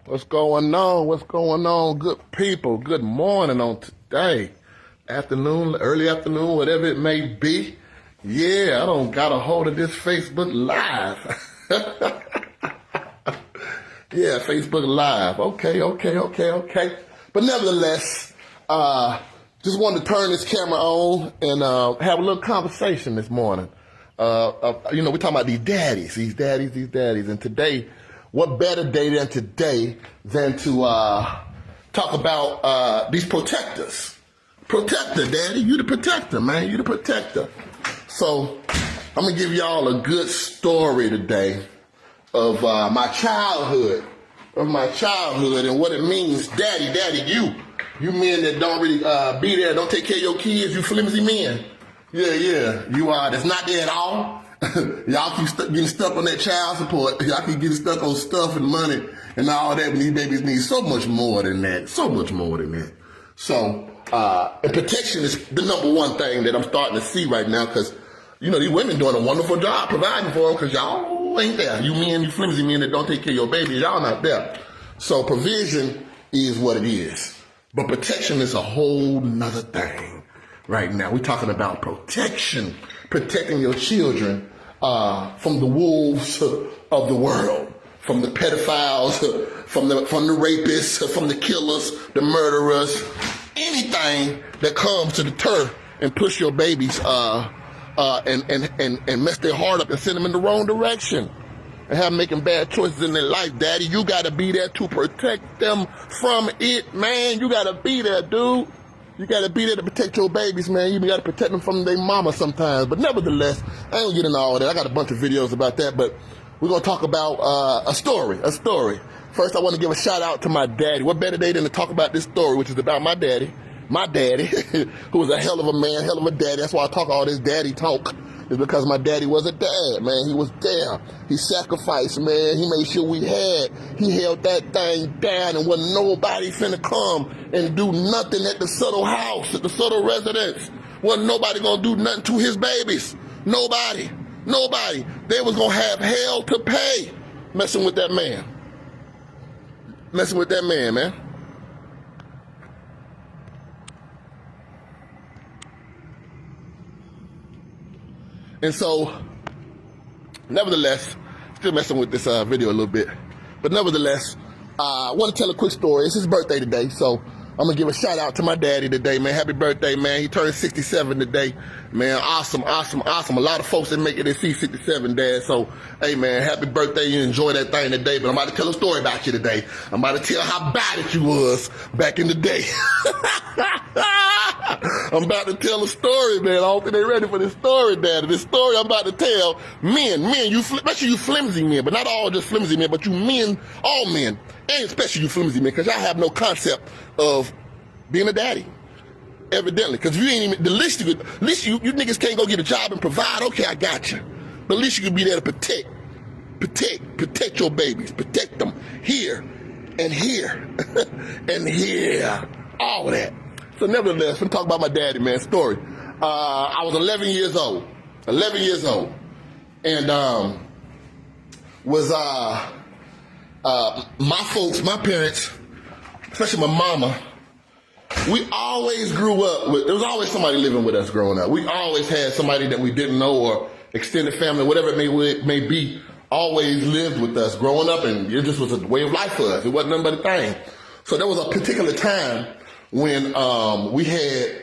What's going on? What's going on, good people? Good morning on today. Afternoon, early afternoon, whatever it may be. Yeah, I don't got a hold of this Facebook Live. Yeah, Facebook Live. Okay. But nevertheless, just wanted to turn this camera on and have a little conversation this morning. We're talking about these daddies. And today, what better day than today than to talk about these protectors. Protector, daddy. You the protector, man. You the protector. So I'm going to give y'all a good story today of my childhood. And what it means. Daddy, you men that don't really be there, don't take care of your kids, you flimsy men. Yeah, you are. That's not there at all. Y'all keep getting stuck on that child support. Y'all keep getting stuck on stuff and money and all that. These babies need so much more than that. So, and protection is the number one thing that I'm starting to see right now because, these women doing a wonderful job providing for them because y'all ain't there. You men, you flimsy men that don't take care of your babies, y'all not there. So provision is what it is. But protection is a whole nother thing right now. We're talking about protection. Protecting your children from the wolves of the world, from the pedophiles, from the rapists, from the killers, the murderers, anything that comes to deter and push your babies and mess their heart up and send them in the wrong direction and have them making bad choices in their life. Daddy, you gotta be there to protect them from it, man. You gotta be there, dude. You gotta be there to protect your babies, man. You gotta protect them from their mama sometimes. But nevertheless, I ain't getting all that. I got a bunch of videos about that, but we're gonna talk about a story. First, I wanna give a shout out to my daddy. What better day than to talk about this story, which is about my daddy, who was a hell of a man, hell of a daddy. That's why I talk all this daddy talk. It's because my daddy was a dad, man. He was there. He sacrificed, man. He made sure he held that thing down and wasn't nobody finna come and do nothing at the Subtle house, at the Subtle residence. Wasn't nobody gonna do nothing to his babies. Nobody. They was gonna have hell to pay messing with that man. Man. And so, nevertheless, still messing with this video a little bit, but nevertheless, I want to tell a quick story. It's his birthday today, so I'm going to give a shout out to my daddy today, man. Happy birthday, man. He turned 67 today. Man, awesome. A lot of folks that make it at C67, Dad. So, hey, man, happy birthday. You enjoy that thing today, but I'm about to tell a story about you today. I'm about to tell how bad it you was back in the day. I'm about to tell a story, man. I don't think they're ready for this story, Daddy. This story I'm about to tell, men, especially you flimsy men, but not all just flimsy men, but you men, all men, and especially you flimsy men, because y'all have no concept of being a daddy, evidently. Because if you ain't even, at least you niggas can't go get a job and provide. Okay, I got you. But at least you can be there to protect your babies, protect them here and here and here, all of that. So nevertheless, I'm talking about my daddy, man, story. I was 11 years old, and my folks, my parents, especially my mama, we always grew up with, there was always somebody living with us growing up. We always had somebody that we didn't know or extended family, whatever it may be, always lived with us growing up, and it just was a way of life for us. It wasn't nothing but a thing. So there was a particular time when we had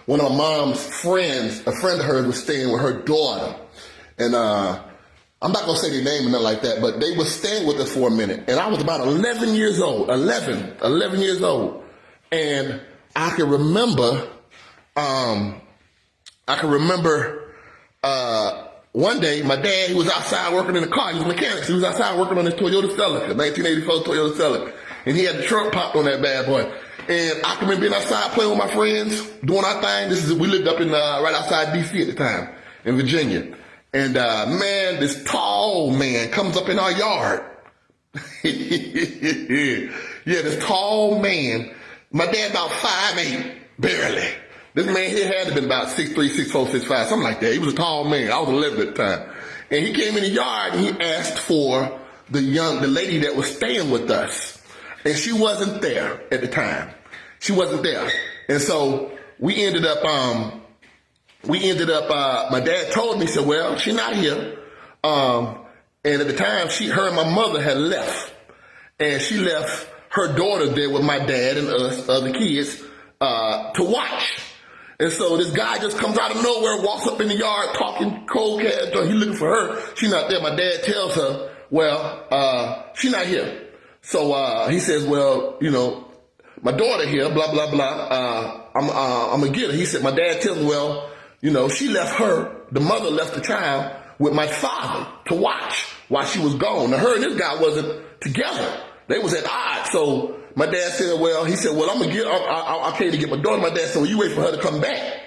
one of my mom's friends, a friend of hers was staying with her daughter. And I'm not going to say their name or nothing like that, but they were staying with us for a minute. And I was about 11 years old, 11 years old. And I can remember one day my dad, he was outside working in the car. He was a mechanic. He was outside working on his Toyota Celica, 1984 Toyota Celica. And he had the trunk popped on that bad boy. And I can remember being outside playing with my friends, doing our thing. We lived up in right outside D.C. at the time, in Virginia. And man, this tall man comes up in our yard. Yeah, this tall man. My dad about 5'8", barely. This man here had to been about 6'3", 6'4", 6'5", something like that. He was a tall man. I was 11 at the time. And he came in the yard and he asked for the lady that was staying with us, and she wasn't there at the time. She wasn't there, and so we ended up. My dad told me, he said, "Well, she's not here." And at the time, her and my mother had left, and she left her daughter there with my dad and us other kids to watch. And so this guy just comes out of nowhere, walks up in the yard talking cold cash. He looking for her. She's not there. My dad tells her, well, she's not here. So he says, well, you know, my daughter here, blah, blah, blah. I'm going to get her. He said, my dad tells me, well, you know, she left her, the mother left the child with my father to watch while she was gone. Now, her and this guy wasn't together. They was at odds. So my dad said, well, he said, well, I'm going to I came to get my daughter. My dad said, well, you wait for her to come back.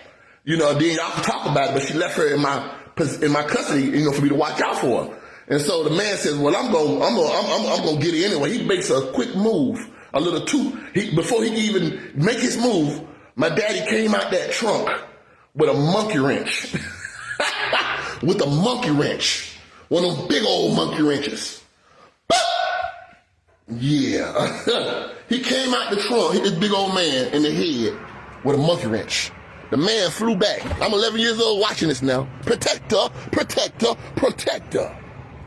You know, then y'all can talk about it. But she left her in my custody, you know, for me to watch out for her. And so the man says, well, I'm going to get her anyway. He makes a quick move, a little before he can even make his move, my daddy came out that trunk with a monkey wrench. With a monkey wrench. One of those big old monkey wrenches. Yeah. He came out the trunk, hit this big old man in the head with a monkey wrench. The man flew back. I'm 11 years old watching this now. Protector, protector, protector.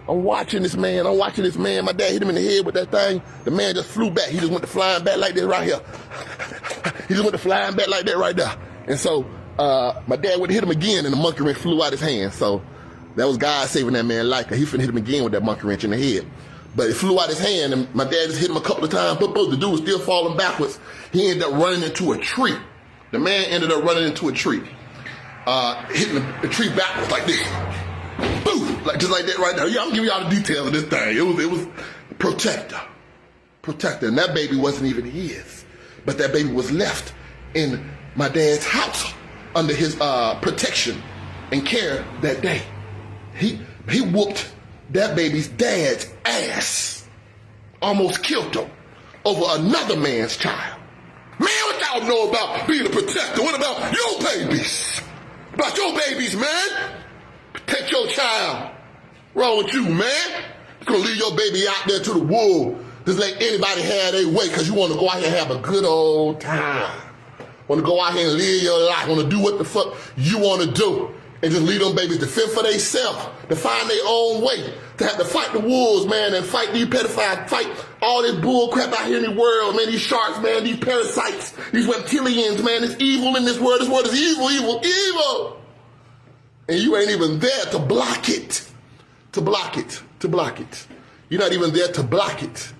I'm watching this man. My dad hit him in the head with that thing. The man just flew back. He just went to flying back like this right here. He just went to flying back like that right there. And so my dad would hit him again and the monkey wrench flew out his hand. So that was God saving that man life. He finna hit him again with that monkey wrench in the head. But it flew out his hand, and my dad just hit him a couple of times. But the dude was still falling backwards. He ended up running into a tree. The man ended up running into a tree, hitting the tree backwards like this. Boom! Just like that right now. Yeah, I'm giving y'all the details of this thing. It was protector. And that baby wasn't even his. But that baby was left in my dad's house under his protection and care that day. He whooped that baby's dad's ass, almost killed him over another man's child. Man, what y'all know about being a protector? What about your babies? About your babies, man? Protect your child. What's wrong with you, man? You're gonna leave your baby out there to the wolves. Just let anybody have their way because you want to go out here and have a good old time. Want to go out here and live your life. Want to do what the fuck you want to do. And just leave them babies to fend for themselves, to find their own way, to have to fight the wolves, man, and fight these pedophiles, fight all this bull crap out here in the world, man, these sharks, man, these parasites, these reptilians, man, it's evil in this world. This world is evil, evil, evil. And you ain't even there to block it, to block it, to block it. You're not even there to block it.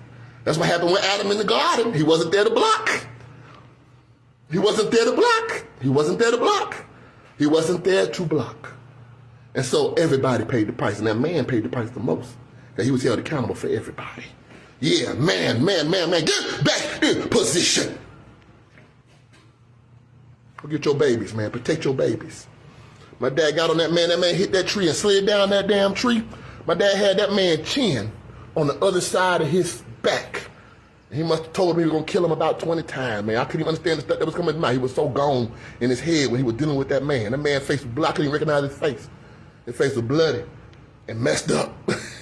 That's what happened with Adam in the garden. He wasn't there to block. He wasn't there to block. He wasn't there to block. He wasn't there to block. And so everybody paid the price. And that man paid the price the most. Because he was held accountable for everybody. Yeah, man. Get back in position. Go get your babies, man. Protect your babies. My dad got on that man. That man hit that tree and slid down that damn tree. My dad had that man's chin on the other side of his back. He must have told me he was going to kill him about 20 times, man. I couldn't even understand the stuff that was coming out. He was so gone in his head when he was dealing with that man. That man's face was bloody. I couldn't even recognize his face. His face was bloody and messed up.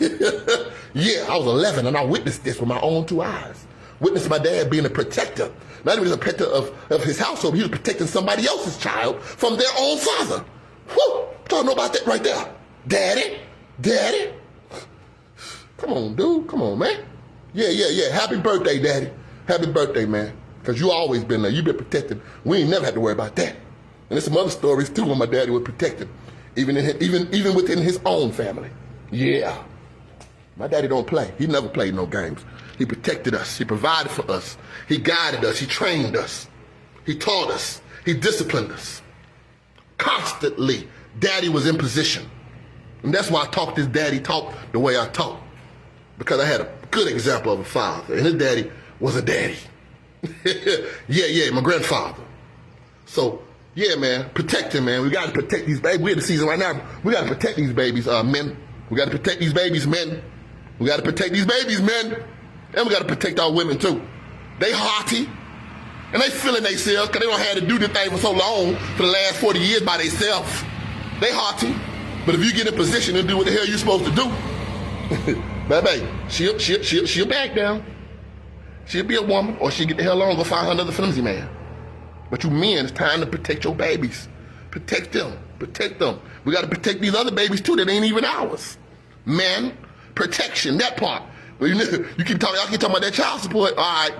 Yeah, I was 11 and I witnessed this with my own 2 eyes. Witnessed my dad being a protector. Not even a protector of his household. He was protecting somebody else's child from their own father. Whew! Y'all know about that right there. Daddy. Come on, dude. Come on, man. Yeah. Happy birthday, Daddy. Happy birthday, man. Because you always been there. You been protected. We ain't never had to worry about that. And there's some other stories, too, when my daddy was protected. Even within his own family. Yeah. My daddy don't play. He never played no games. He protected us. He provided for us. He guided us. He trained us. He taught us. He disciplined us. Constantly, Daddy was in position. And that's why I talk this daddy talk the way I talk. Because I had a good example of a father. And his daddy was a daddy. Yeah, my grandfather. So, yeah, man, protect him, man. We got to protect these babies. We're in the season right now. We got to protect these babies, men. We got to protect these babies, men. We got to protect these babies, men. And we got to protect our women, too. They hearty. And they feeling themselves because they don't have to do this thing for so long, for the last 40 years by themselves. They hearty. But if you get in position to do what the hell you're supposed to do, Baby, she'll back down. She'll be a woman, or she'll get the hell on and go find her another flimsy man. But you men, it's time to protect your babies. Protect them. Protect them. We got to protect these other babies too that ain't even ours. Men, protection, that part. You keep talking, y'all keep talking about that child support. All right.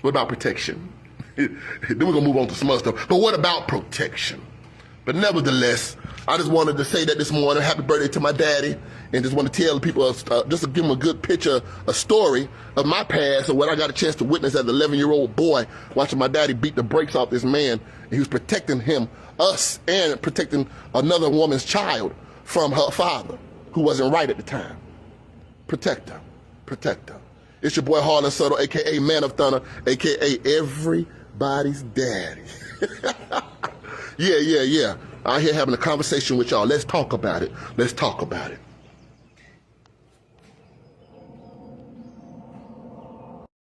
What about protection? Then we're going to move on to some other stuff. But what about protection? But nevertheless, I just wanted to say that this morning. Happy birthday to my daddy. And just want to tell people, just to give them a good picture, a story of my past and what I got a chance to witness as an 11-year-old boy, watching my daddy beat the brakes off this man. And he was protecting us, and protecting another woman's child from her father, who wasn't right at the time. Protect her. Protect her. It's your boy Harlan Subtle, a.k.a. Man of Thunder, a.k.a. everybody's daddy. Yeah. I'm here having a conversation with y'all. Let's talk about it. Let's talk about it.